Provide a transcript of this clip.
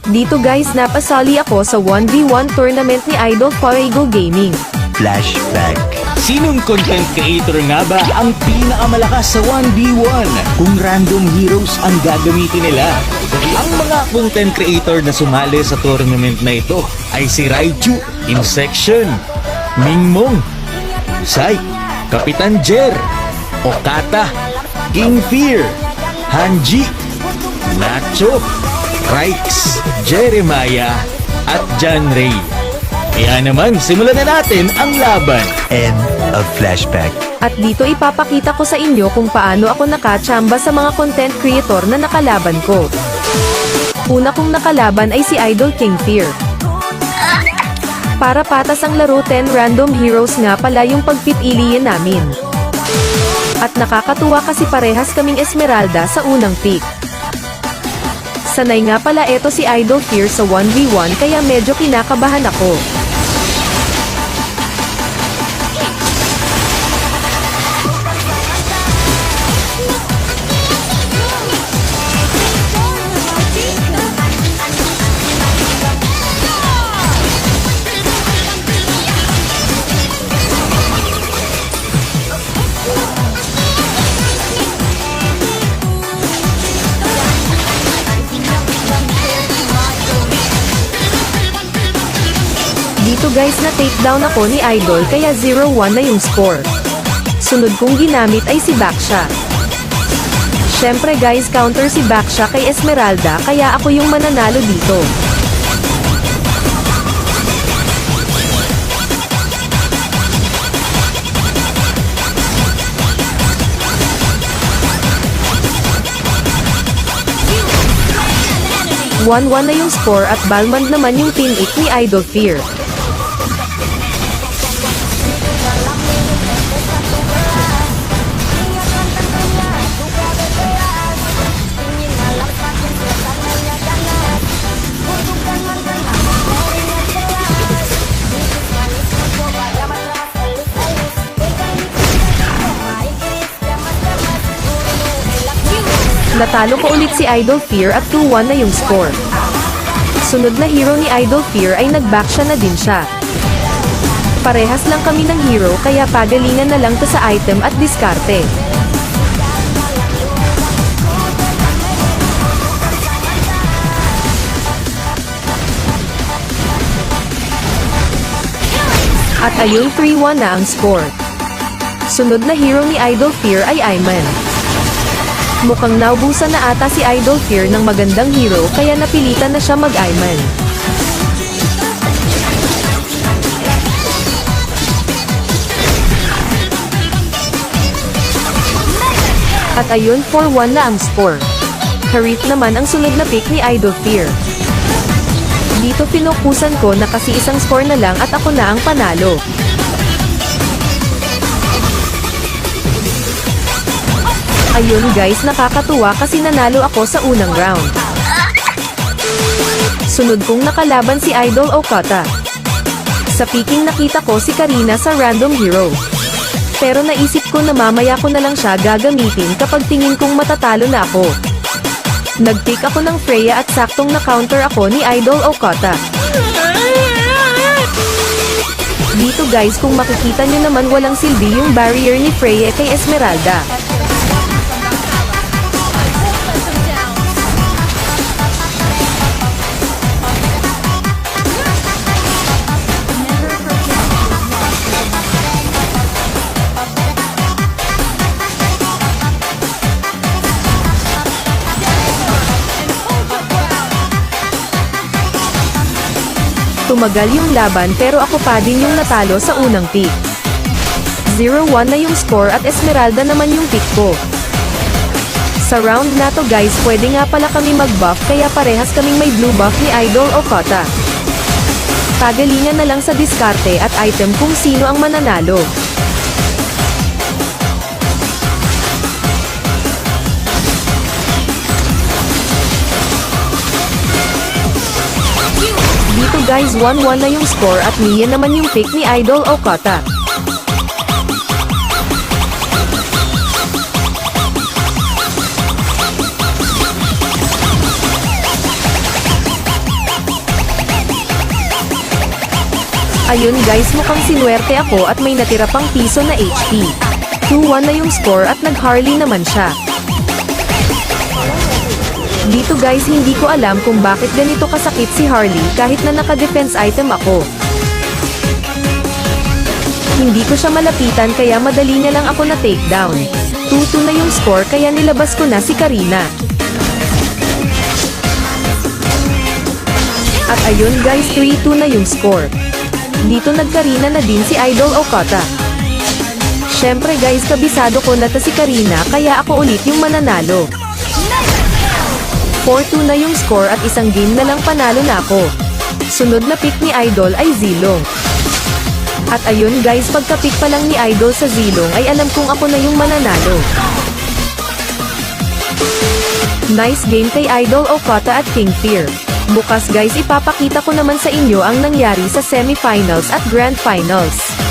Dito guys napasali ako sa 1v1 tournament ni Idol Fuego Gaming. Flashback. Sinong content creator nga ba ang pinakamalakas sa 1v1 kung random heroes ang gagamitin nila? Ang mga content creator na sumali sa tournament na ito ay si Raichu, Insection, Mingmong, Sai, Kapitan Jer, Okata, King Fear, Hanji, Nacho, Rikes, Jeremiah, at John Ray. Kaya naman, simulan na natin ang laban. End of flashback. At dito ipapakita ko sa inyo kung paano ako nakachamba sa mga content creator na nakalaban ko. Una kong nakalaban ay si Idol King Fear. Para patas ang laro 10 random heroes nga pala yung pagpipiliin namin. At nakakatuwa kasi parehas kaming Esmeralda sa unang pick. Sanay nga pala eto si Idol Fear sa 1v1 kaya medyo kinakabahan ako. Dito guys na takedown ako ni Idol kaya 0-1 na yung score. Sunod kong ginamit ay si Baksha. Syempre guys counter si Baksha kay Esmeralda kaya ako yung mananalo dito. One na yung score at Balmond naman yung teammate ni Idol Fear. Natalo ko ulit si Idol Fear at 2-1 na yung score. Sunod na hero ni Idol Fear ay nag-backsha na din siya. Parehas lang kami ng hero kaya pagalingan na lang to sa item at diskarte. At ayun 3-1 na ang score. Sunod na hero ni Idol Fear ay Ayman. Mukhang naubusan na ata si Idol Fear ng magandang hero kaya napilitan na siya mag-Ayman. At ayun 4-1 na ang score. Harith naman ang sunod na pick ni Idol Fear. Dito pinukusan ko na kasi isang score na lang at ako na ang panalo. Ayun guys nakakatuwa kasi nanalo ako sa unang round. Sunod kong nakalaban si Idol Okata. Sa picking nakita ko si Karina sa random hero. Pero naisip ko na mamaya ko na lang siya gagamitin kapag tingin kong matatalo na ako. Nag-pick ako ng Freya at saktong na-counter ako ni Idol Okata. Dito guys kung makikita nyo naman walang silbi yung barrier ni Freya kay Esmeralda. Tumagal yung laban pero ako pa din yung natalo sa unang pick. 0-1 na yung score at Esmeralda naman yung pick ko. Sa round na to guys pwede nga pala kami mag-buff kaya parehas kaming may blue buff ni Idol Okata. Pagalingan na lang sa diskarte at item kung sino ang mananalo. Dito guys 1-1 na yung score at Mia naman yung pick ni Idol Okata. Ayun guys, mukhang sinuwerte ako at may natira pang piso na HP. 2-1 na yung score at nag-Harley naman siya. Dito guys, hindi ko alam kung bakit ganito kasakit si Harley kahit na naka-defense item ako. Hindi ko siya malapitan kaya madali niya lang ako na takedown. 2-2 na yung score kaya nilabas ko na si Karina. At ayun guys, 3-2 na yung score. Dito nagkarina na din si Idol Okata. Syempre guys, kabisado ko na si Karina kaya ako ulit yung mananalo. 4-2 na yung score at isang game na lang panalo na ako. Sunod na pick ni Idol ay Zilong. At ayun guys, pagka-pick pa lang ni Idol sa Zilong ay alam kong ako na yung mananalo. Nice game kay Idol Okata at King Fear. Bukas guys, ipapakita ko naman sa inyo ang nangyari sa semifinals at grand finals.